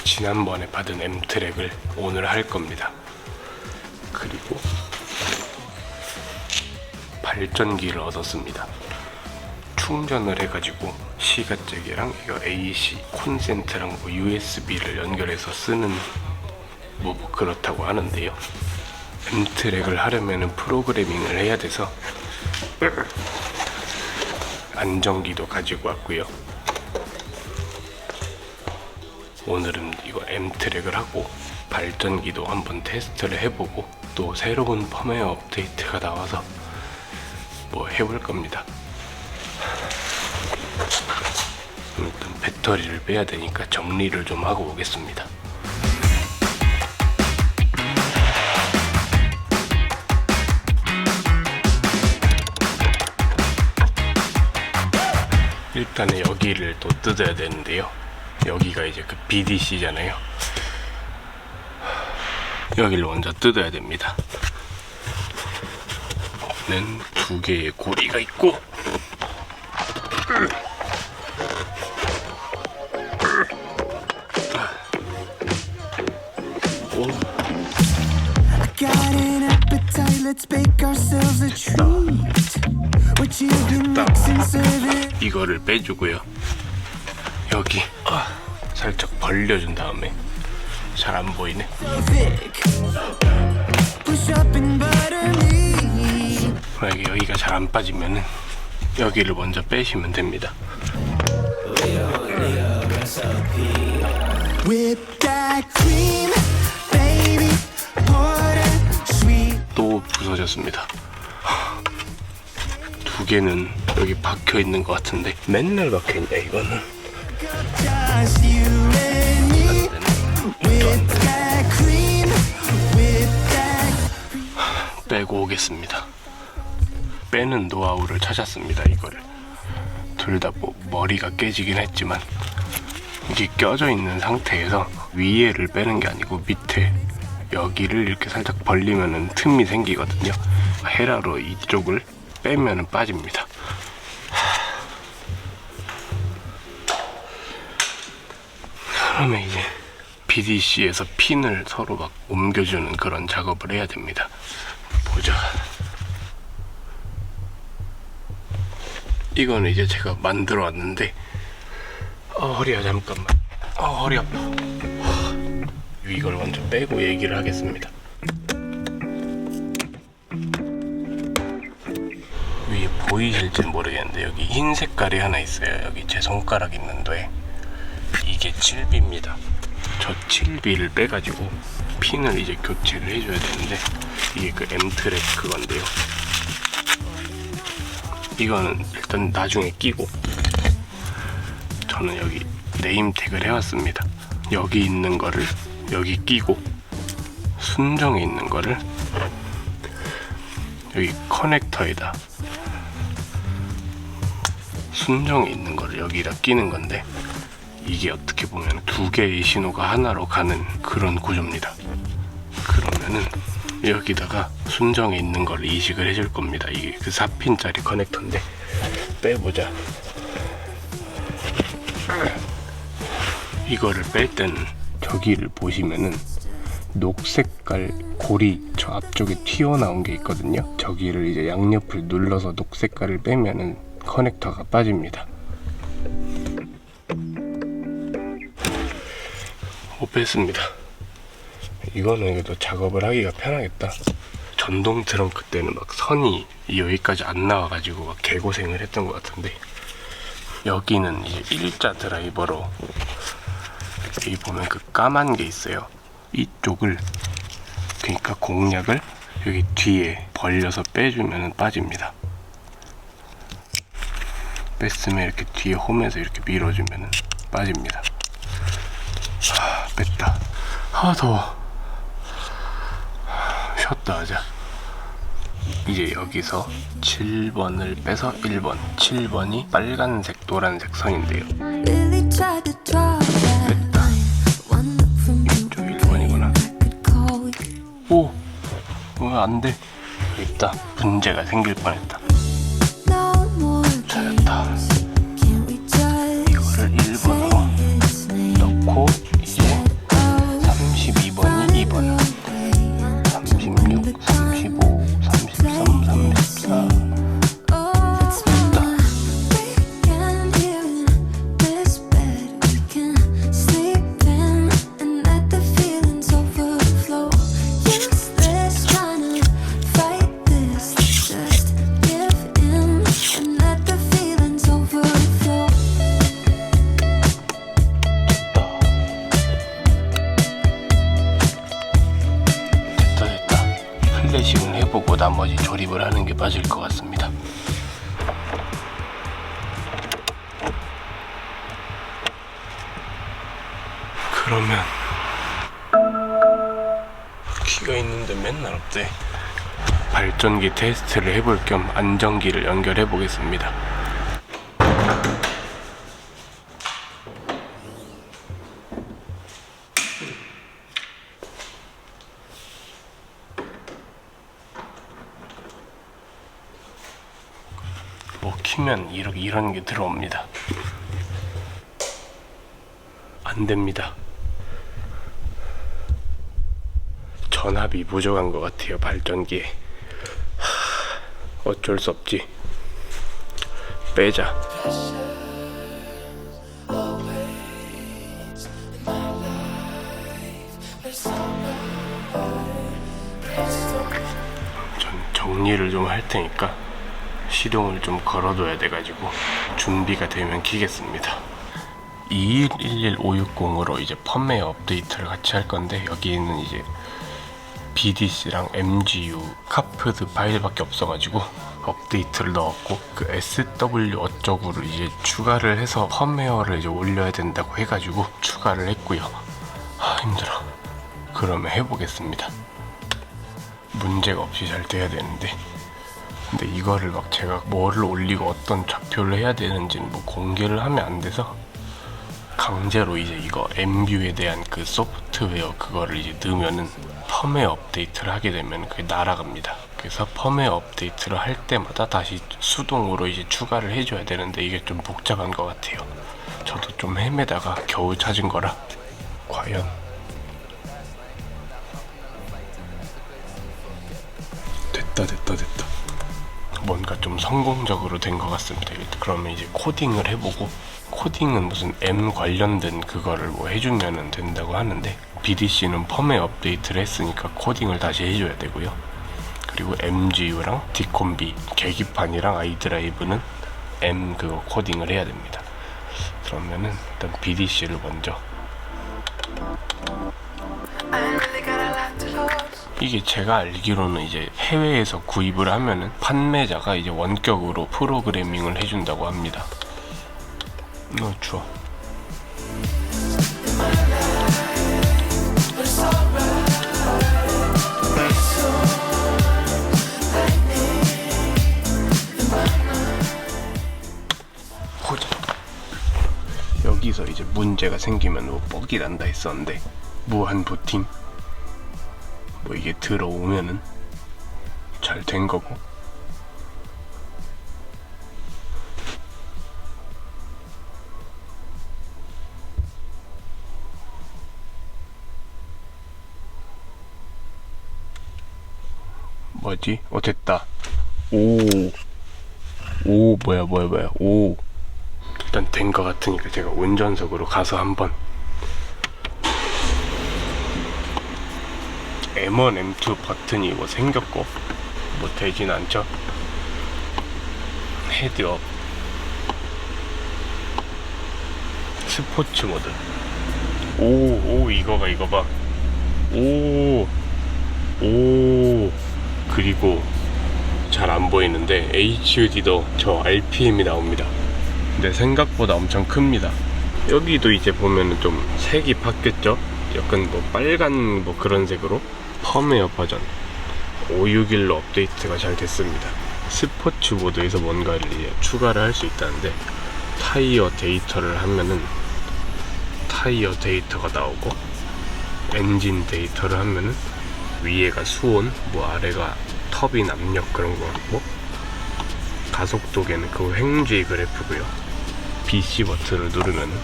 지난번에 받은 M트랙을 오늘 할 겁니다. 그리고 발전기를 얻었습니다. 충전을 해가지고 시가잭이랑 이거 AC 콘센트랑 뭐 USB를 연결해서 쓰는 뭐 그렇다고 하는데요. M트랙을 하려면 프로그래밍을 해야 돼서 안정기도 가지고 왔고요. 오늘은 이거 M트랙을 하고 발전기도 한번 테스트를 해보고 또 새로운 펌웨어 업데이트가 나와서 뭐 해볼 겁니다. 일단 배터리를 빼야 되니까 정리를 좀 하고 오겠습니다. 일단은 여기를 또 뜯어야 되는데요. 여기가 이제 그 BDC잖아요. 여기를 먼저 뜯어야 됩니다. 는 두 개의 고리가 있고 됐다. 이거를 빼주고요. 여기 살짝 벌려준 다음에 잘 안 보이네. 만약에 여기가 잘 안 빠지면은 여기를 먼저 빼시면 됩니다. 또 부서졌습니다. 두 개는 여기 박혀 있는 것 같은데 맨날 박혀 있냐 이거는. 빼고 오겠습니다. 빼는 노하우를 찾았습니다. 이거를 둘 다 뭐 머리가 깨지긴 했지만 이게 껴져 있는 상태에서 위에를 빼는 게 아니고 밑에 여기를 이렇게 살짝 벌리면은 틈이 생기거든요. 헤라로 이쪽을 빼면은 빠집니다. 그러면 이제 BDC에서 핀을 서로 막 옮겨주는 그런 작업을 해야 됩니다. 보자. 이거는 이제 제가 만들어 왔는데 허리야 잠깐만. 허리 아파. 이걸 먼저 빼고 얘기를 하겠습니다. 위에 보이실지 모르겠는데 여기 흰 색깔이 하나 있어요. 여기 제 손가락 있는데 이게 7B입니다. 저 7B를 빼가지고 핀을 이제 교체를 해줘야 되는데 이게 그 M트랙 그건데요. 이거는 일단 나중에 끼고 저는 여기 네임택을 해왔습니다. 여기 있는 거를 여기 끼고 순정에 있는 거를 여기 커넥터에다 순정에 있는 거를 여기다 끼는 건데 이게 어떻게 보면 두 개의 신호가 하나로 가는 그런 구조입니다. 그러면은 여기다가 순정에 있는 걸 이식을 해줄 겁니다. 이게 그 4핀짜리 커넥터인데 빼보자. 이거를 뺄 때는 저기를 보시면은 녹색깔 고리 저 앞쪽에 튀어나온 게 있거든요. 저기를 이제 양옆을 눌러서 녹색깔을 빼면은 커넥터가 빠집니다. 못 뺐습니다. 이거는 그래도 작업을 하기가 편하겠다. 전동 트렁크 때는 막 선이 여기까지 안 나와가지고 막 개고생을 했던 것 같은데 여기는 이제 일자 드라이버로 여기 보면 그 까만 게 있어요. 이쪽을 그러니까 공략을 여기 뒤에 벌려서 빼주면 빠집니다. 뺐으면 이렇게 뒤에 홈에서 이렇게 밀어주면 빠집니다. 뺐다. 더워. 쉬었다 하자. 이제 여기서 7번을 빼서 1번 7번이 빨간색 노란색 선인데요. 뺐다. 이쪽 1번이구나. 오! 왜 안돼? 있다. 문제가 생길 뻔했다. 찾았다. 이거를 1번으로 넣고 이제 해보고 나머지 조립을 하는 게 맞을 것 같습니다. 그러면 키가 있는데 맨날 없대. 발전기 테스트를 해볼 겸 안전기를 연결해 보겠습니다. 뭐 키면 이런 게 들어옵니다. 안 됩니다. 전압이 부족한 것 같아요, 발전기에. 어쩔 수 없지. 빼자. 전 정리를 좀 할 테니까 시동을 좀 걸어둬야 돼가지고 준비가 되면 키겠습니다. 2111560으로 이제 펌웨어 업데이트를 같이 할 건데, 여기에는 이제 BDC랑 MGU, 카프드 파일밖에 없어가지고 업데이트를 넣었고, 그 SW 어쩌구를 이제 추가를 해서 펌웨어를 이제 올려야 된다고 해가지고 추가를 했고요. 힘들어. 그러면 해보겠습니다. 문제가 없이 잘 돼야 되는데, 근데 이거를 막 제가 뭐를 올리고 어떤 좌표를 해야 되는지는 뭐 공개를 하면 안 돼서 강제로 이제 이거 엠뷰에 대한 그 소프트웨어 그거를 이제 넣으면은 펌웨어 업데이트를 하게 되면 그게 날아갑니다. 그래서 펌웨어 업데이트를 할 때마다 다시 수동으로 이제 추가를 해줘야 되는데 이게 좀 복잡한 것 같아요. 저도 좀 헤매다가 겨우 찾은 거라. 과연 됐다. 뭔가 좀 성공적으로 된 것 같습니다. 그러면 이제 코딩을 해보고, 코딩은 무슨 M 관련된 그거를 뭐 해주면 된다고 하는데, BDC는 펌웨어 업데이트를 했으니까 코딩을 다시 해줘야 되고요. 그리고 MGU랑 디콤비, 계기판이랑 아이드라이브는 M 그거 코딩을 해야 됩니다. 그러면은 일단 BDC를 먼저. 이게 제가 알기로는 이제 해외에서 구입을 하면은 판매자가 이제 원격으로 프로그래밍을 해준다고 합니다. 추워. 보자. 여기서 이제 문제가 생기면 뭐 뻑이 난다 했었는데, 무한 부팅 뭐 이게 들어오면은 잘 된 거고, 뭐지? 됐다. 뭐야. 일단 된 거 같으니까 제가 운전석으로 가서 한번 M1, M2 버튼이 뭐 생겼고 뭐 되진 않죠. 헤드업, 스포츠 모드. 이거 봐. 그리고 잘 안 보이는데 HUD도 저 RPM이 나옵니다. 근데 생각보다 엄청 큽니다. 여기도 이제 보면은 좀 색이 바뀌었죠. 약간 뭐 빨간 뭐 그런 색으로. 펌웨어 버전 561로 업데이트가 잘 됐습니다. 스포츠 모드에서 뭔가를 이제 추가를 할 수 있다는데, 타이어 데이터를 하면은 타이어 데이터가 나오고, 엔진 데이터를 하면은 위에가 수온, 뭐 아래가 터빈 압력 그런 거 같고, 가속도계는 그 횡지 그래프고요. BC 버튼을 누르면은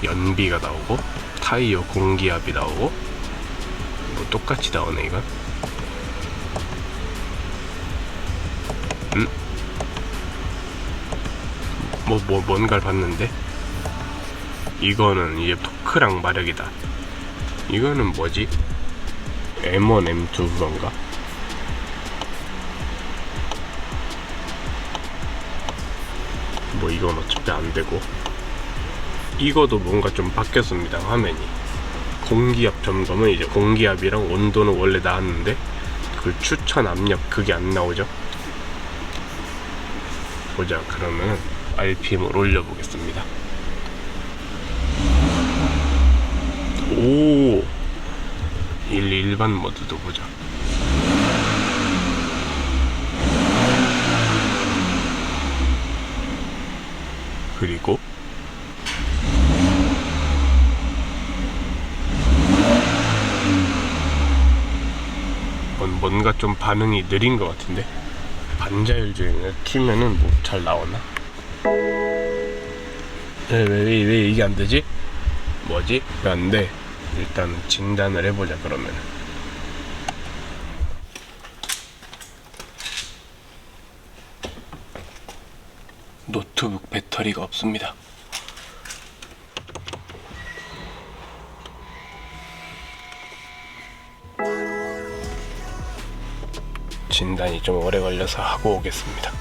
연비가 나오고, 타이어 공기압이 나오고, 뭐 똑같이 나오네 이건. 뭔가를 봤는데, 이거는 이제 토크랑 마력이다. 이거는 뭐지? M1, M2 그건가? 뭐 이건 어차피 안 되고, 이거도 뭔가 좀 바뀌었습니다. 화면이 공기압 점검은 이제 공기압이랑 온도는 원래 나왔는데 그 추천 압력 그게 안 나오죠? 보자. 그러면 RPM을 올려보겠습니다. 오, 일반 모드도 보자. 그리고 뭔가 좀 반응이 느린 것 같은데, 반자율 주행을 키면은 뭐 잘 나오나? 왜 이게 안 되지? 뭐지? 왜 안 돼? 일단 진단을 해보자. 그러면 노트북 배터리가 없습니다. 진단이 좀 오래 걸려서 하고 오겠습니다.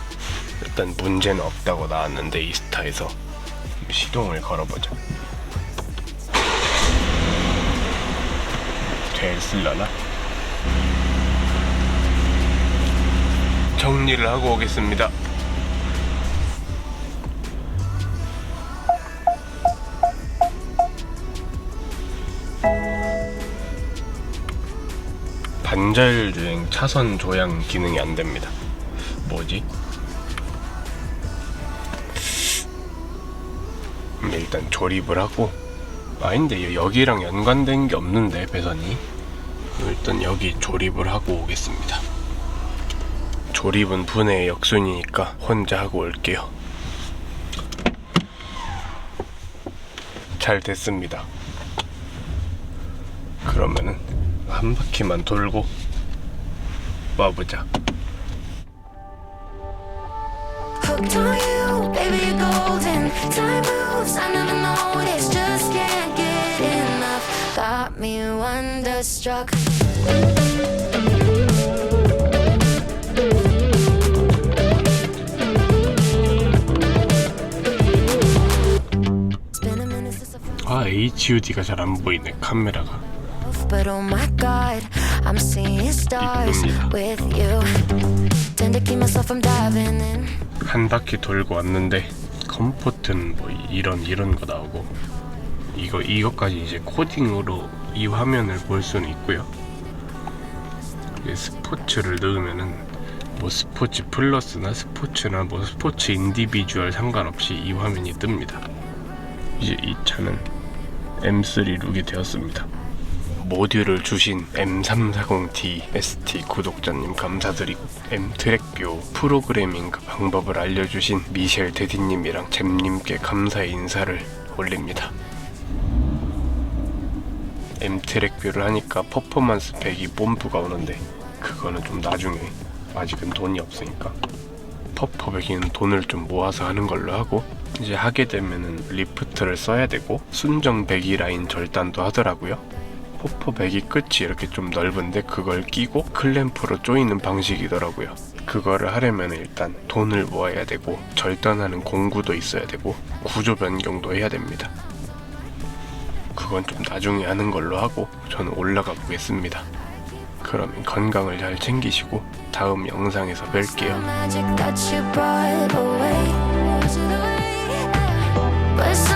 일단 문제는 없다고 나왔는데 이스타에서 시동을 걸어보자. 됐을라나? 정리를 하고 오겠습니다. 반자율 주행 차선 조향 기능이 안 됩니다. 뭐지? 일단 조립을 하고, 아닌데 여기랑 연관된 게 없는데 배선이. 일단 여기 조립을 하고 오겠습니다. 조립은 분해의 역순이니까 혼자 하고 올게요. 잘 됐습니다. 그러면은 한 바퀴만 돌고 와보자. Hooked on you, baby, you're golden. Time moves, I never noticed. Just can't get enough. Got me wonderstruck. It's been a minute since I HUD가 잘 안 보이네, 카메라가. But oh my God, I'm seeing stars with you. Tend to keep myself from diving in. 한 바퀴 돌고 왔는데 컴포트는 뭐 이런 거 나오고, 이것까지 이제 코딩으로 이 화면을 볼 수는 있고요. 이제 스포츠를 넣으면은 뭐 스포츠 플러스나 스포츠나 뭐 스포츠 인디비주얼 상관없이 이 화면이 뜹니다. 이제 이 차는 M3 룩이 되었습니다. 모듈을 주신 M340T ST 구독자님 감사드리고, M트랙뷰 프로그래밍 그 방법을 알려주신 미셸 데디님이랑 잼님께 감사의 인사를 올립니다. M트랙뷰를 하니까 퍼포먼스 100이 뽐프가 오는데, 그거는 좀 나중에, 아직은 돈이 없으니까 퍼퍼 100이는 돈을 좀 모아서 하는 걸로 하고, 이제 하게 되면은 리프트를 써야 되고 순정 100이 라인 절단도 하더라고요. 퍼퍼 100이 끝이 이렇게 좀 넓은데 그걸 끼고 클램프로 조이는 방식이더라고요. 그거를 하려면 일단 돈을 모아야 되고 절단하는 공구도 있어야 되고 구조 변경도 해야 됩니다. 그건 좀 나중에 하는 걸로 하고 저는 올라가 보겠습니다. 그러면 건강을 잘 챙기시고 다음 영상에서 뵐게요. magic that you brought away. But